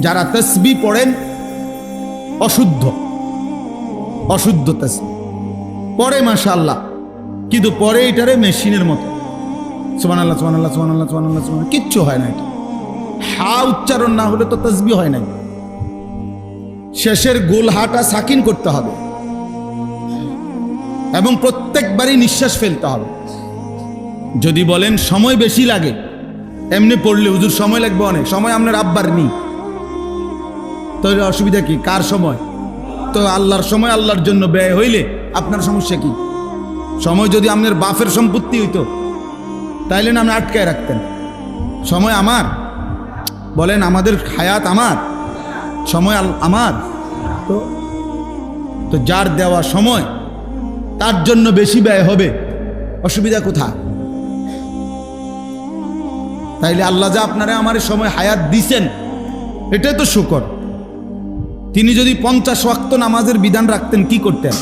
যারা তসবিহ পড়েন অশুদ্ধ অশুদ্ধ তসবিহ পড়ে মাশাআল্লাহ, কিন্তু পরে এটারে মেশিনের মতো সুবহানাল্লাহ সুবহানাল্লাহ সুবহানাল্লাহ সুবহানাল্লাহ সুবহানাল্লাহ, কিচ্ছু হয় না। এটা হা উচ্চারণ না হলে তো তসবিহ হয় না। শেষের গোল হাটা সাকিন করতে হবে এবং প্রত্যেকবারই নিঃশ্বাস ফেলতে হবে। যদি বলেন সময় বেশি লাগে, এমনি পড়লে হুজুর সময় লাগবে অনেক, সময় আপনার আব্বার নেই, তাহলে অসুবিধা কি? কার সময়? তো আল্লাহর সময় আল্লাহর জন্য ব্যয় হইলে আপনার সমস্যা কি? সময় যদি আপনার বাপের সম্পত্তি হইতো তাইলে না আপনি আটকায় রাখতেন। সময় আমার, বলেন আমাদের হায়াত আমার, সময় আমার। তো যার দেওয়া সময় তার জন্য বেশি ব্যয় হবে, অসুবিধা কোথায়? তাইলে আল্লাহ যা আপনারা আমার সময় হায়াত দিছেন এটাই তো শুকর। তিনি যদি 50 ওয়াক্ত নামাজের বিধান রাখতেন কি করতেন?